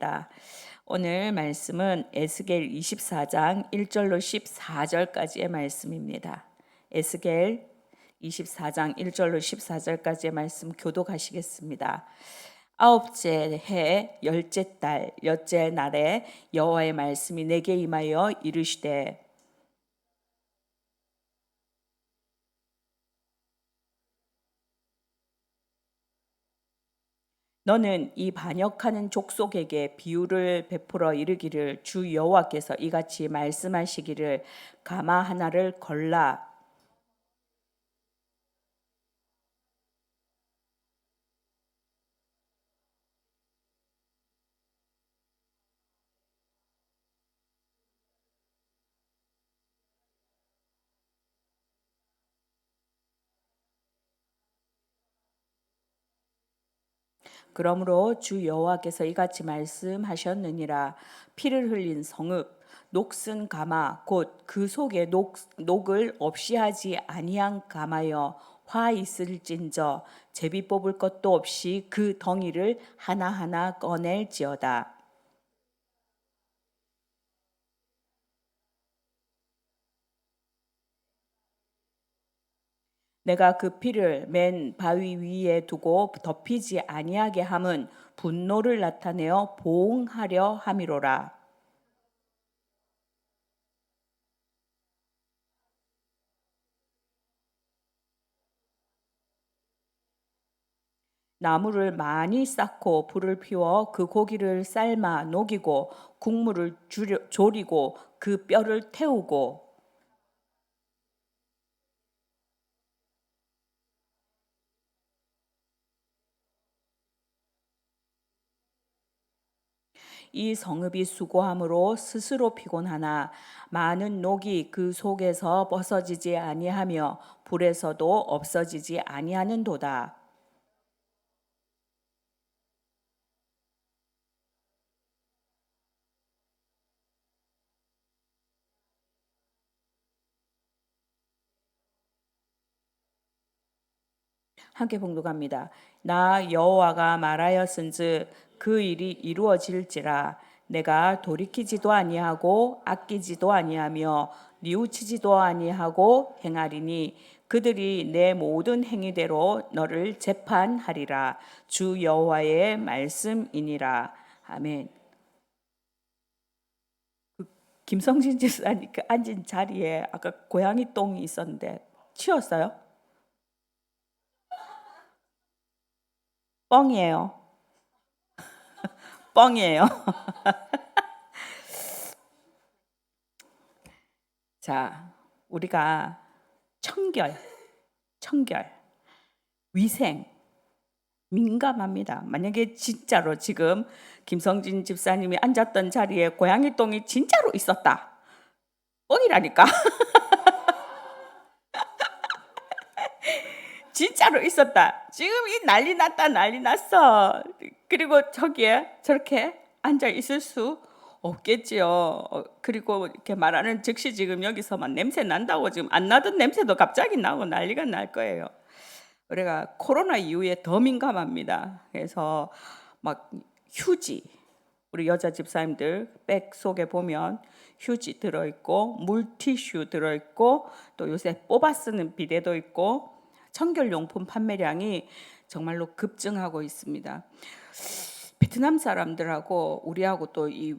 합니다. 오늘 말씀은 에스겔 24장 1절로 14절까지의 말씀입니다. 에스겔 24장 1절로 14절까지의 말씀 교독하시겠습니다. 아홉째 해 열째 달 엿째 날에 여호와의 말씀이 내게 임하여 이르시되 너는 이 반역하는 족속에게 비유를 베풀어 이르기를 주 여호와께서 이같이 말씀하시기를 가마 하나를 걸라. 그러므로 주 여호와께서 이같이 말씀하셨느니라. 피를 흘린 성읍 녹슨 가마 곧 그 속에 녹을 없이 하지 아니한 가마여 화 있을진저 제비 뽑을 것도 없이 그 덩이를 하나하나 꺼낼지어다. 내가 그 피를 맨 바위 위에 두고 덮이지 아니하게 함은 분노를 나타내어 보응하려 함이로라. 나무를 많이 쌓고 불을 피워 그 고기를 삶아 녹이고 국물을 졸이고 그 뼈를 태우고 이 성읍이 수고함으로 스스로 피곤하나 많은 녹이 그 속에서 벗어지지 아니하며 불에서도 없어지지 아니하는도다. 함께 봉독합니다. 나 여호와가 말하였은즉 그 일이 이루어질지라. 내가 돌이키지도 아니하고 아끼지도 아니하며 뉘우치지도 아니하고 행하리니 그들이 내 모든 행위대로 너를 재판하리라. 주 여호와의 말씀이니라. 아멘. 김성진 집사님 그 앉은 자리에 아까 고양이 똥이 있었는데 치웠어요? 뻥이에요. 뻥이에요. 자, 우리가 청결, 위생 민감합니다. 만약에 진짜로 지금 김성진 집사님이 앉았던 자리에 고양이 똥이 진짜로 있었다. 뻥이라니까. 진짜로 있었다. 지금 이 난리 났다, 난리 났어. 그리고 저기에 저렇게 앉아 있을 수 없겠지요. 그리고 이렇게 말하는 즉시 지금 여기서만 냄새 난다고 지금 안 나던 냄새도 갑자기 나고 난리가 날 거예요. 우리가 코로나 이후에 더 민감합니다. 그래서 막 휴지, 우리 여자 집사님들 백 속에 보면 휴지 들어있고 물티슈 들어있고 또 요새 뽑아 쓰는 비데도 있고 청결용품 판매량이 정말로 급증하고 있습니다. 베트남 사람들하고 우리하고 또 이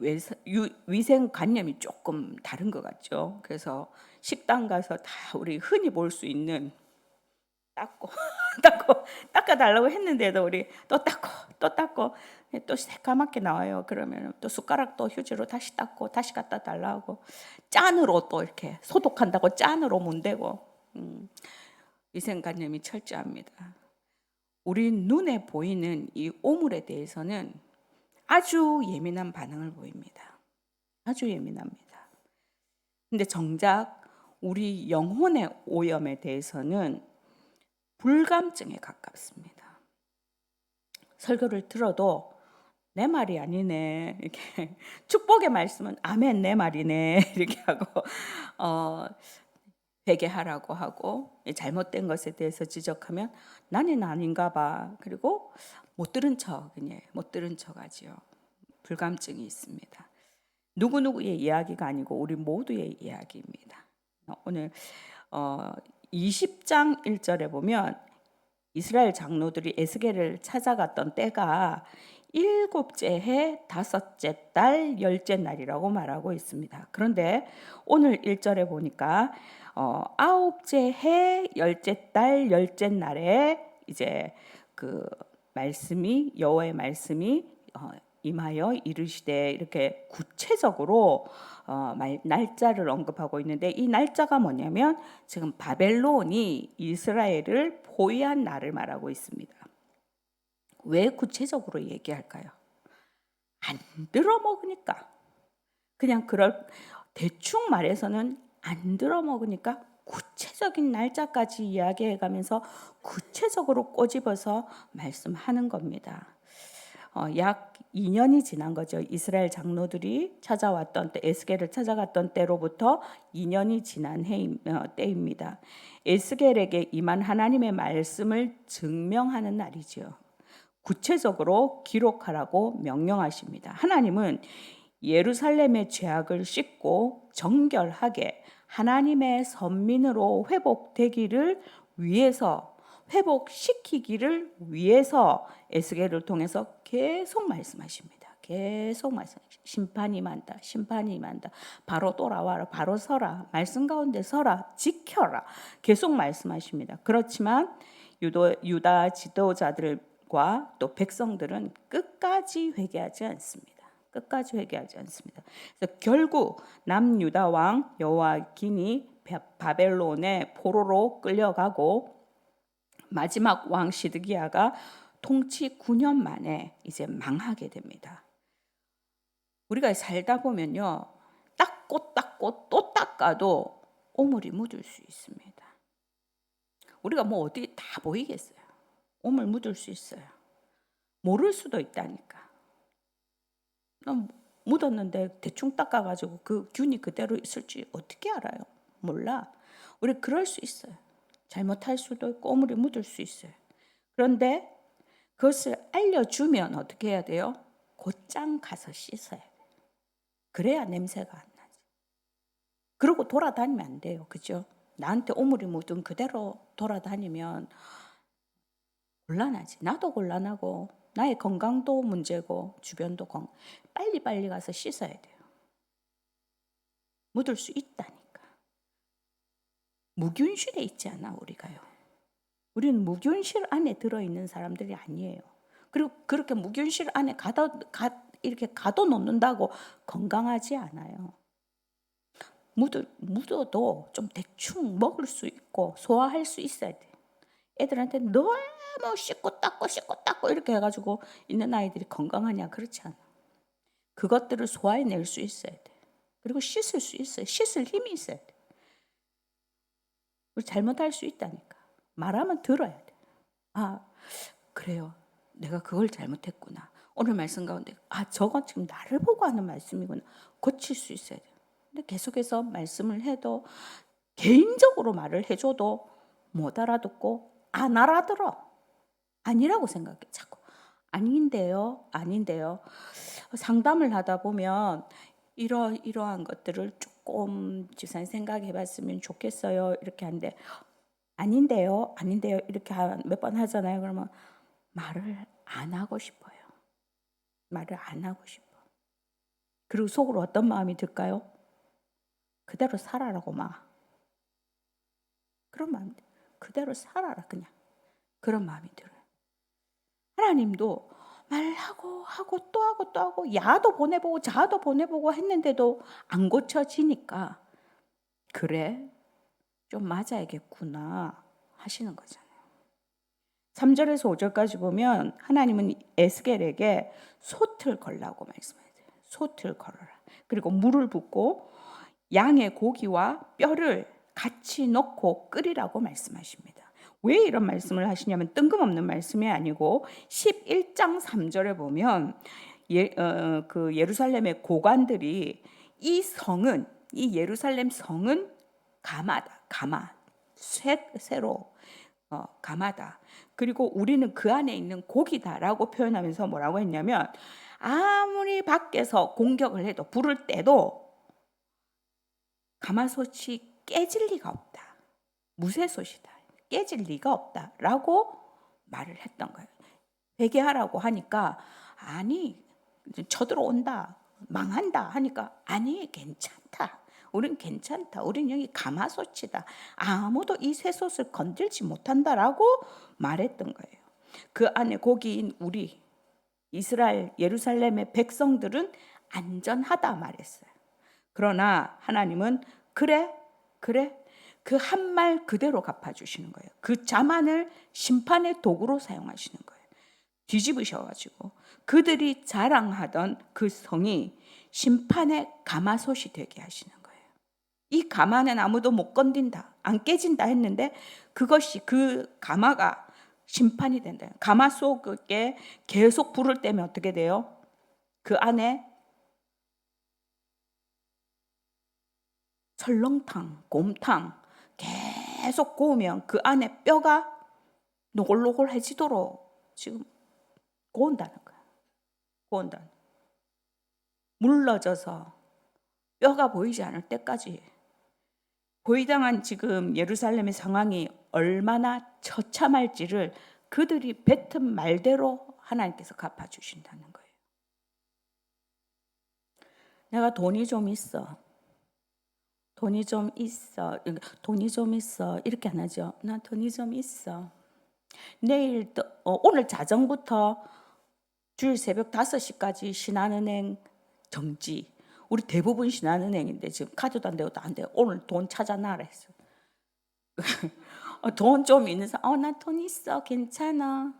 위생관념이 조금 다른 것 같죠. 그래서 식당 가서 다 우리 흔히 볼 수 있는 닦고 닦아달라고 했는데도 우리 또 닦고 또 새까맣게 나와요. 그러면 또 숟가락도 휴지로 다시 닦고 다시 갖다 달라고 짠으로 또 이렇게 소독한다고 짠으로 문대고 위생관념이 철저합니다. 우리 눈에 보이는 이 오물에 대해서는 아주 예민한 반응을 보입니다. 아주 예민합니다. 근데 정작 우리 영혼의 오염에 대해서는 불감증에 가깝습니다. 설교를 들어도 내 말이 아니네 이렇게 축복의 말씀은 아멘 내 말이네 이렇게 하고 회개하라고 하고 잘못된 것에 대해서 지적하면 나는 아닌가 봐. 그리고 못 들은 척 하지요. 불감증이 있습니다. 누구누구의 이야기가 아니고 우리 모두의 이야기입니다. 오늘 20장 1절에 보면 이스라엘 장로들이 에스겔을 찾아갔던 때가 7째 해 5째 달 10째 날이라고 말하고 있습니다. 그런데 오늘 1절에 보니까 9째 해 10째 달 10째 날에 이제 그 말씀이 여호와의 말씀이 임하여 이르시되 이렇게 구체적으로 날짜를 언급하고 있는데, 이 날짜가 뭐냐면 지금 바벨론이 이스라엘을 포위한 날을 말하고 있습니다. 왜 구체적으로 얘기할까요? 안 들어먹으니까. 그냥 대충 말해서는 안 들어먹으니까 구체적인 날짜까지 이야기해가면서 구체적으로 꼬집어서 말씀하는 겁니다. 약 2년이 지난 거죠. 이스라엘 장로들이 찾아왔던 때, 에스겔을 찾아갔던 때로부터 2년이 지난 때입니다. 에스겔에게 임한 하나님의 말씀을 증명하는 날이죠. 구체적으로 기록하라고 명령하십니다. 하나님은 예루살렘의 죄악을 씻고 정결하게 하나님의 선민으로 회복되기를 위해서, 회복시키기를 위해서 에스겔을 통해서 계속 말씀하십니다. 계속 심판이 임한다. 심판이 임한다. 바로 돌아와라. 바로 서라. 말씀 가운데 서라. 지켜라. 계속 말씀하십니다. 그렇지만 유다 지도자들과 또 백성들은 끝까지 회개하지 않습니다. 끝까지 회개하지 않습니다. 그래서 결국 남유다 왕 여호야긴이 바벨론의 포로로 끌려가고 마지막 왕 시드기야가 통치 9년 만에 이제 망하게 됩니다. 우리가 살다 보면요, 닦고 또 닦아도 오물이 묻을 수 있습니다. 우리가 뭐 어디 다 보이겠어요? 오물 묻을 수 있어요. 모를 수도 있다니까. 묻었는데 대충 닦아가지고 그 균이 그대로 있을지 어떻게 알아요? 몰라. 우리 그럴 수 있어요. 잘못할 수도 있고 오물이 묻을 수 있어요. 그런데 그것을 알려주면 어떻게 해야 돼요? 곧장 가서 씻어야 돼요. 그래야 냄새가 안 나지. 그러고 돌아다니면 안 돼요. 그죠? 나한테 오물이 묻은 그대로 돌아다니면 곤란하지. 나도 곤란하고 나의 건강도 문제고 주변도 빨리빨리 가서 씻어야 돼요. 묻을 수 있다니까. 무균실에 있지 않아 우리가요. 우리는 무균실 안에 들어있는 사람들이 아니에요. 그리고 그렇게 무균실 안에 이렇게 가둬놓는다고 건강하지 않아요. 묻어도 좀 대충 먹을 수 있고 소화할 수 있어야 돼. 애들한테 너무 씻고 닦고 이렇게 해가지고 있는 아이들이 건강하냐? 그렇지 않아. 그것들을 소화해낼 수 있어야 돼. 그리고 씻을 수 있어요. 씻을 힘이 있어야 돼. 우리 잘못할 수 있다니까. 말하면 들어야 돼. 아, 그래요. 내가 그걸 잘못했구나. 오늘 말씀 가운데 저건 지금 나를 보고 하는 말씀이구나. 고칠 수 있어야 돼요. 근데 계속해서 말씀을 해도, 개인적으로 말을 해줘도 못 알아듣고 안 알아들어. 아니라고 생각해. 자꾸 아닌데요. 상담을 하다 보면 이러한 것들을 조금 집사님 생각해 봤으면 좋겠어요. 이렇게 하는데 아닌데요. 이렇게 몇 번 하잖아요. 그러면 말을 안 하고 싶어요. 말을 안 하고 싶어. 그리고 속으로 어떤 마음이 들까요? 그대로 살아라고 그런 마음이 들어요. 그대로 살아라 그냥. 그런 마음이 들어요. 하나님도 말하고 또 하고 야도 보내보고 자도 보내보고 했는데도 안 고쳐지니까 그래 좀 맞아야겠구나 하시는 거잖아요. 3절에서 5절까지 보면 하나님은 에스겔에게 솥을 걸라고 말씀하세요. 솥을 걸어라. 그리고 물을 붓고 양의 고기와 뼈를 같이 넣고 끓이라고 말씀하십니다. 왜 이런 말씀을 하시냐면 뜬금없는 말씀이 아니고 11장 3절에 보면 그 예루살렘의 고관들이 이 예루살렘 성은 가마 쇠로 가마다. 그리고 우리는 그 안에 있는 고기다라고 표현하면서 뭐라고 했냐면 아무리 밖에서 공격을 해도 불을 때도 가마솥이 깨질 리가 없다. 무쇠솥이다. 깨질 리가 없다라고 말을 했던 거예요. 회개하라고 하니까 아니 쳐들어온다. 망한다 하니까 아니 괜찮다. 우린 괜찮다. 우린 여기 가마솥이다. 아무도 이 쇠솥을 건들지 못한다라고 말했던 거예요. 그 안에 거기인 우리 이스라엘 예루살렘의 백성들은 안전하다 말했어요. 그러나 하나님은 그래 그 한 말 그대로 갚아주시는 거예요. 그 자만을 심판의 도구로 사용하시는 거예요. 뒤집으셔가지고 그들이 자랑하던 그 성이 심판의 가마솥이 되게 하시는 거예요. 이 가마는 아무도 못 건든다, 안 깨진다 했는데 그것이 그 가마가 심판이 된다. 가마 속에 계속 불을 떼면 어떻게 돼요? 그 안에 설렁탕, 곰탕 계속 구우면 그 안에 뼈가 노골노골해지도록 지금 구운다는 거야. 구운다. 물러져서 뼈가 보이지 않을 때까지 고이당한 지금 예루살렘의 상황이 얼마나 처참할지를 그들이 뱉은 말대로 하나님께서 갚아주신다는 거예요. 내가 돈이 좀 있어. 돈이 좀 있어. 돈이 좀 있어. 이렇게 안 하죠. 나 돈이 좀 있어. 내일 오늘 자정부터 주일 새벽 5시까지 신한은행 정지. 우리 대부분 신한은행인데 지금 카드도 안 되고 안 돼. 오늘 돈 찾아놔라 했어. 돈 좀 있는 사람, 나 돈 있어. 괜찮아.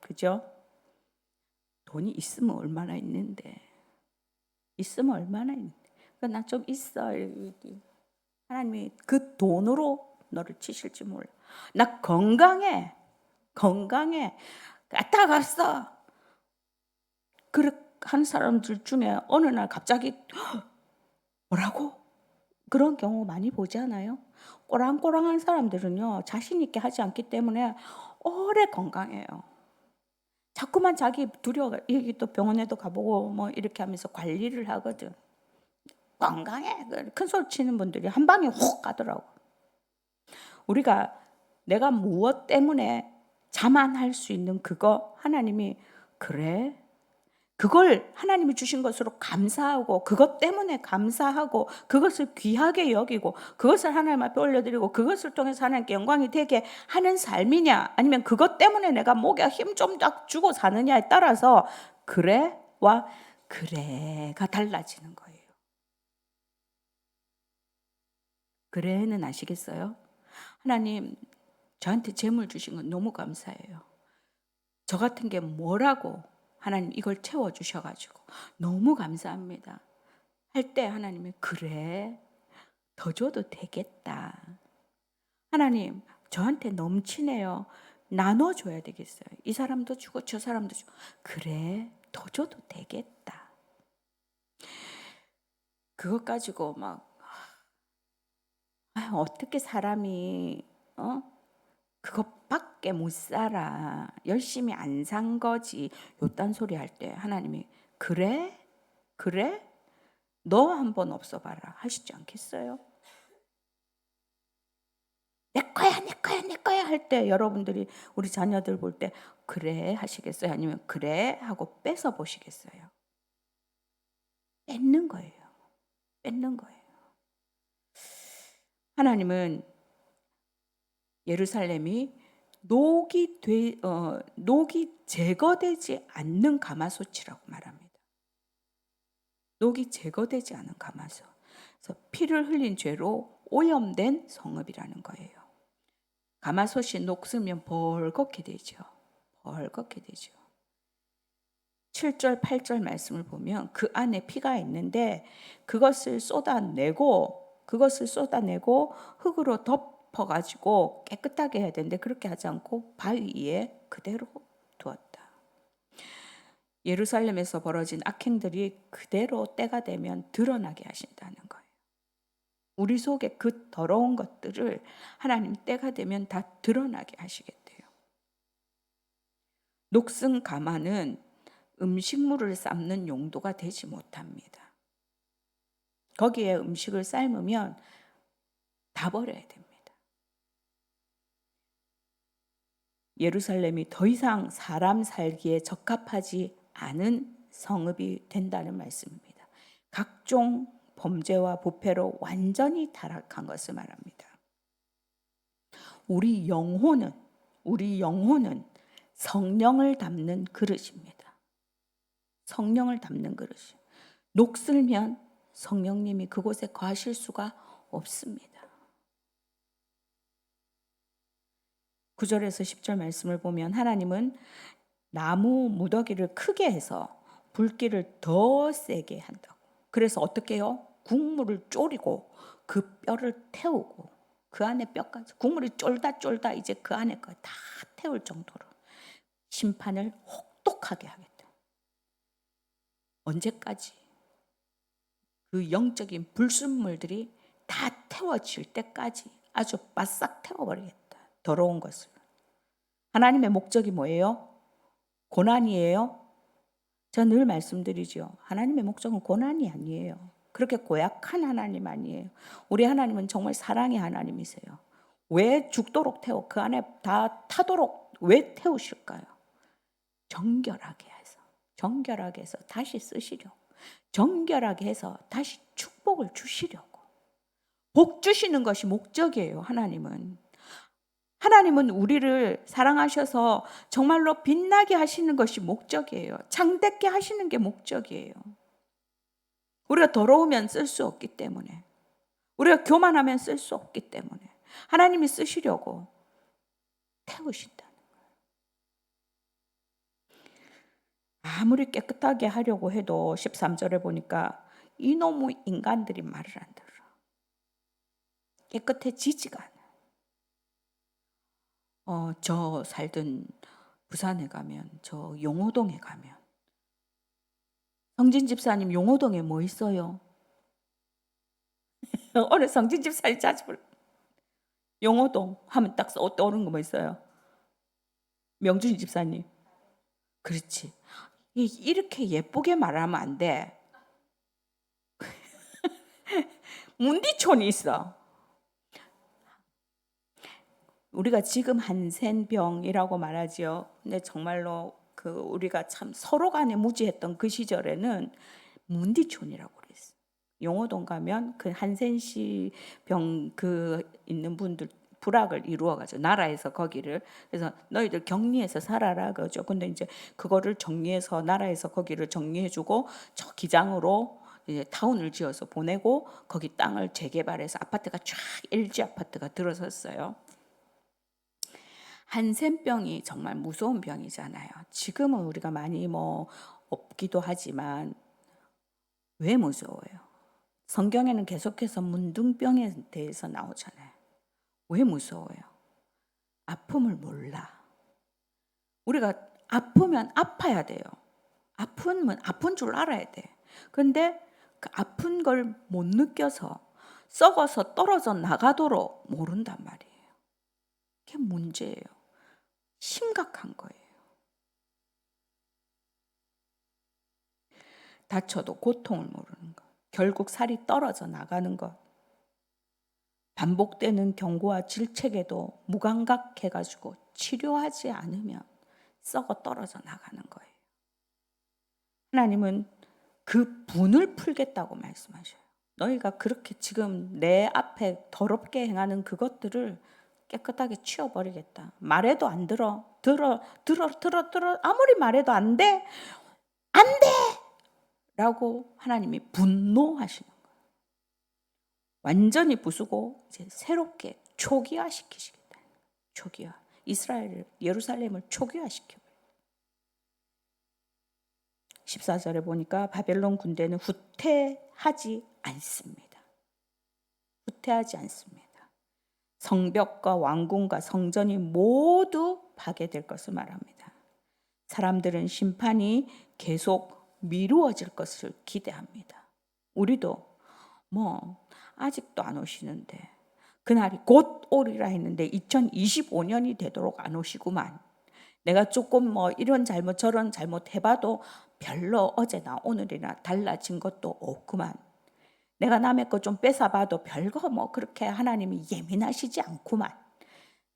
그죠? 돈이 있으면 얼마나 있는데. 있으면 얼마나 있는데. 나 좀 있어. 하나님이 그 돈으로 너를 치실지 몰라. 나 건강해. 갔다 갔어. 그렇게 한 사람들 중에 어느 날 갑자기 뭐라고? 그런 경우 많이 보지 않아요? 꼬랑꼬랑한 사람들은요, 자신 있게 하지 않기 때문에 오래 건강해요. 자꾸만 자기 두려워가, 여기 또 병원에도 가보고 뭐 이렇게 하면서 관리를 하거든. 건강해. 큰 소리 치는 분들이 한 방에 훅 가더라고. 우리가 내가 무엇 때문에 자만할 수 있는 그거 하나님이 그래? 그걸 하나님이 주신 것으로 감사하고 그것 때문에 감사하고 그것을 귀하게 여기고 그것을 하나님 앞에 올려드리고 그것을 통해서 하나님께 영광이 되게 하는 삶이냐 아니면 그것 때문에 내가 목에 힘 좀 딱 주고 사느냐에 따라서 그래와 그래가 달라지는 거예요. 그래는 아시겠어요? 하나님 저한테 재물 주신 건 너무 감사해요. 저 같은 게 뭐라고 하나님 이걸 채워주셔가지고 너무 감사합니다. 할 때 하나님이 그래 더 줘도 되겠다. 하나님 저한테 넘치네요. 나눠줘야 되겠어요. 이 사람도 주고 저 사람도 주고 그래 더 줘도 되겠다. 그것 가지고 막 어떻게 사람이 그것밖에 못 살아. 열심히 안 산 거지. 요딴 소리 할 때 하나님이 그래? 너 한번 없어봐라 하시지 않겠어요? 내 거야 할 때 여러분들이 우리 자녀들 볼 때 그래 하시겠어요? 아니면 그래 하고 뺏어 보시겠어요? 뺏는 거예요. 하나님은 예루살렘이 녹이 제거되지 않는 가마솥이라고 말합니다. 녹이 제거되지 않은 가마솥. 그래서 피를 흘린 죄로 오염된 성읍이라는 거예요. 가마솥이 녹으면 벌겋게 되죠. 7절, 8절 말씀을 보면 그 안에 피가 있는데 그것을 쏟아내고 흙으로 덮어가지고 깨끗하게 해야 되는데 그렇게 하지 않고 바위 위에 그대로 두었다. 예루살렘에서 벌어진 악행들이 그대로 때가 되면 드러나게 하신다는 거예요. 우리 속에 그 더러운 것들을 하나님 때가 되면 다 드러나게 하시겠대요. 녹슨 가마는 음식물을 삶는 용도가 되지 못합니다. 거기에 음식을 삶으면 다 버려야 됩니다. 예루살렘이 더 이상 사람 살기에 적합하지 않은 성읍이 된다는 말씀입니다. 각종 범죄와 부패로 완전히 타락한 것을 말합니다. 우리 영혼은 성령을 담는 그릇입니다. 성령을 담는 그릇이. 녹슬면 성령님이 그곳에 거하실 수가 없습니다. 9절에서 10절 말씀을 보면 하나님은 나무 무더기를 크게 해서 불길을 더 세게 한다고. 그래서 어떻게 해요? 국물을 졸이고 그 뼈를 태우고 그 안에 뼈까지 국물이 쫄다 이제 그 안에 거 다 태울 정도로 심판을 혹독하게 하겠다. 언제까지? 그 영적인 불순물들이 다 태워질 때까지 아주 바싹 태워버리겠다. 더러운 것을. 하나님의 목적이 뭐예요? 고난이에요? 제가 늘 말씀드리죠. 하나님의 목적은 고난이 아니에요. 그렇게 고약한 하나님 아니에요. 우리 하나님은 정말 사랑의 하나님이세요. 왜 죽도록 태워 그 안에 다 타도록 왜 태우실까요? 정결하게 해서 다시 쓰시려고, 정결하게 해서 다시 축복을 주시려고. 복 주시는 것이 목적이에요. 하나님은 우리를 사랑하셔서 정말로 빛나게 하시는 것이 목적이에요. 창대케 하시는 게 목적이에요. 우리가 더러우면 쓸 수 없기 때문에, 우리가 교만하면 쓸 수 없기 때문에 하나님이 쓰시려고 태우신다는 거예요. 아무리 깨끗하게 하려고 해도 13절에 보니까 이놈의 인간들이 말을 안 들어. 깨끗해지지가 않아. 저 살던 부산에 가면, 저 용호동에 가면, 성진 집사님 용호동에 뭐 있어요? 오늘 성진 집사님 자주 불러. 용호동 하면 딱 떠오르는 거 뭐 있어요? 명준이 집사님. 그렇지. 이렇게 예쁘게 말하면 안 돼. 문디촌이 있어. 우리가 지금 한센병이라고 말하지요. 근데 정말로 우리가 참 서로 간에 무지했던 그 시절에는 문디촌이라고 그랬어. 용호동 가면 그 한센씨 병 있는 분들 부락을 이루어가지고 나라에서 거기를, 그래서 너희들 격리해서 살아라 그러죠. 근데 이제 그거를 정리해서 나라에서 거기를 정리해주고 저 기장으로 이제 타운을 지어서 보내고 거기 땅을 재개발해서 아파트가 쫙 LG 아파트가 들어섰어요. 한센병이 정말 무서운 병이잖아요. 지금은 우리가 많이 없기도 하지만 왜 무서워요? 성경에는 계속해서 문둥병에 대해서 나오잖아요. 왜 무서워요? 아픔을 몰라. 우리가 아프면 아파야 돼요. 아프면 아픈 줄 알아야 돼. 그런데 그 아픈 걸 못 느껴서 썩어서 떨어져 나가도록 모른단 말이에요. 그게 문제예요. 심각한 거예요. 다쳐도 고통을 모르는 것, 결국 살이 떨어져 나가는 것, 반복되는 경고와 질책에도 무감각해가지고 치료하지 않으면 썩어 떨어져 나가는 거예요. 하나님은 그 분을 풀겠다고 말씀하셔요. 너희가 그렇게 지금 내 앞에 더럽게 행하는 그것들을 깨끗하게 치워버리겠다. 말해도 안 들어. 아무리 말해도 안 돼. 라고 하나님이 분노하시는 거예요. 완전히 부수고 이제 새롭게 초기화시키시겠다. 초기화. 예루살렘을 초기화시켜요. 14절에 보니까 바벨론 군대는 후퇴하지 않습니다. 후퇴하지 않습니다. 성벽과 왕궁과 성전이 모두 파괴될 것을 말합니다. 사람들은 심판이 계속 미루어질 것을 기대합니다. 우리도 아직도 안 오시는데, 그날이 곧 오리라 했는데 2025년이 되도록 안 오시구만. 내가 조금 이런 잘못 저런 잘못 해봐도 별로 어제나 오늘이나 달라진 것도 없구만. 내가 남의 거 좀 뺏어봐도 별거 뭐 그렇게 하나님이 예민하시지 않구만.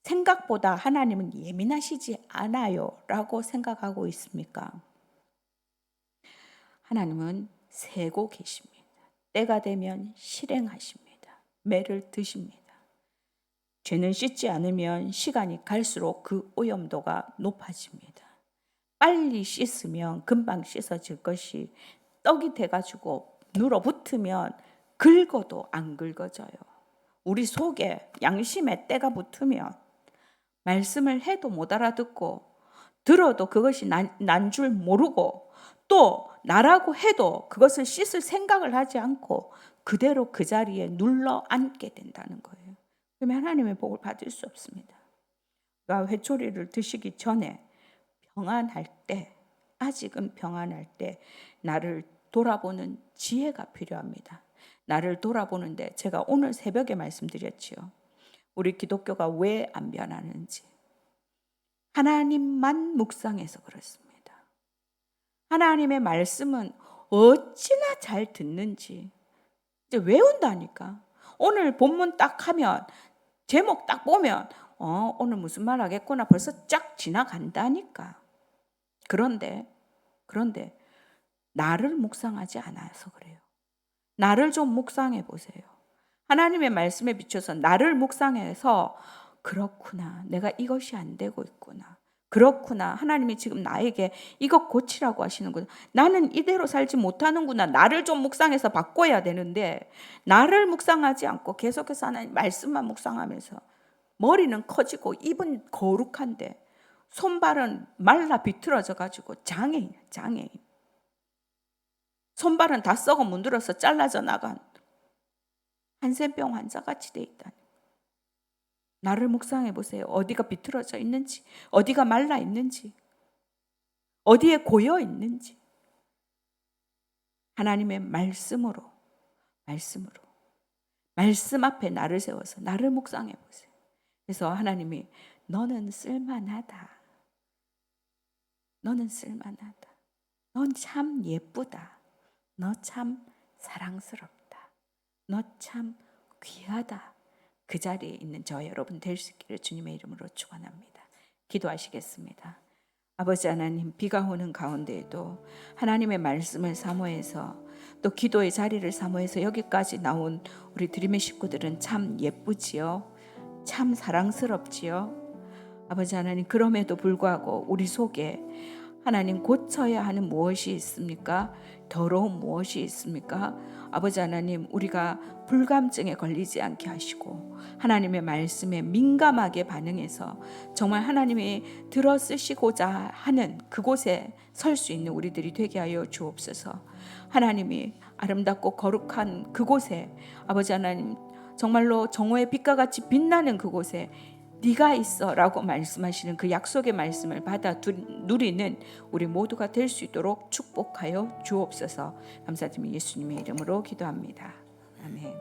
생각보다 하나님은 예민하시지 않아요 라고 생각하고 있습니까? 하나님은 세고 계십니다. 때가 되면 실행하십니다. 매를 드십니다. 죄는 씻지 않으면 시간이 갈수록 그 오염도가 높아집니다. 빨리 씻으면 금방 씻어질 것이 떡이 돼가지고 눌어붙으면 긁어도 안 긁어져요. 우리 속에 양심의 때가 붙으면 말씀을 해도 못 알아듣고 들어도 그것이 난 줄 모르고 또 나라고 해도 그것을 씻을 생각을 하지 않고 그대로 그 자리에 눌러 앉게 된다는 거예요. 그러면 하나님의 복을 받을 수 없습니다. 그러니까 회초리를 드시기 전에 평안할 때, 아직은 평안할 때 나를 돌아보는 지혜가 필요합니다. 나를 돌아보는데 제가 오늘 새벽에 말씀드렸지요. 우리 기독교가 왜 안 변하는지. 하나님만 묵상해서 그렇습니다. 하나님의 말씀은 어찌나 잘 듣는지 이제 외운다니까. 오늘 본문 딱 하면 제목 딱 보면 오늘 무슨 말 하겠구나 벌써 쫙 지나간다니까. 그런데 나를 묵상하지 않아서 그래요. 나를 좀 묵상해 보세요. 하나님의 말씀에 비춰서 나를 묵상해서 그렇구나. 내가 이것이 안 되고 있구나. 그렇구나. 하나님이 지금 나에게 이것 고치라고 하시는구나. 나는 이대로 살지 못하는구나. 나를 좀 묵상해서 바꿔야 되는데 나를 묵상하지 않고 계속해서 하나님 말씀만 묵상하면서 머리는 커지고 입은 거룩한데 손발은 말라 비틀어져 가지고 장애인. 손발은 다 썩어 문드러서 잘라져 나간 한센병 환자같이 돼 있다니. 나를 묵상해 보세요. 어디가 비틀어져 있는지, 어디가 말라 있는지, 어디에 고여 있는지. 하나님의 말씀 앞에 나를 세워서 나를 묵상해 보세요. 그래서 하나님이 너는 쓸만하다. 넌 참 예쁘다. 너 참 사랑스럽다. 너 참 귀하다. 그 자리에 있는 저 여러분 될 수 있기를 주님의 이름으로 축원합니다. 기도하시겠습니다. 아버지 하나님, 비가 오는 가운데에도 하나님의 말씀을 사모해서 또 기도의 자리를 사모해서 여기까지 나온 우리 드림의 식구들은 참 예쁘지요. 참 사랑스럽지요. 아버지 하나님, 그럼에도 불구하고 우리 속에 하나님 고쳐야 하는 무엇이 있습니까? 더러운 무엇이 있습니까? 아버지 하나님, 우리가 불감증에 걸리지 않게 하시고 하나님의 말씀에 민감하게 반응해서 정말 하나님이 들어 쓰시고자 하는 그곳에 설 수 있는 우리들이 되게 하여 주옵소서. 하나님이 아름답고 거룩한 그곳에 아버지 하나님 정말로 정오의 빛과 같이 빛나는 그곳에 네가 있어 라고 말씀하시는 그 약속의 말씀을 받아 누리는 우리 모두가 될 수 있도록 축복하여 주옵소서. 감사드리며 예수님의 이름으로 기도합니다. 아멘.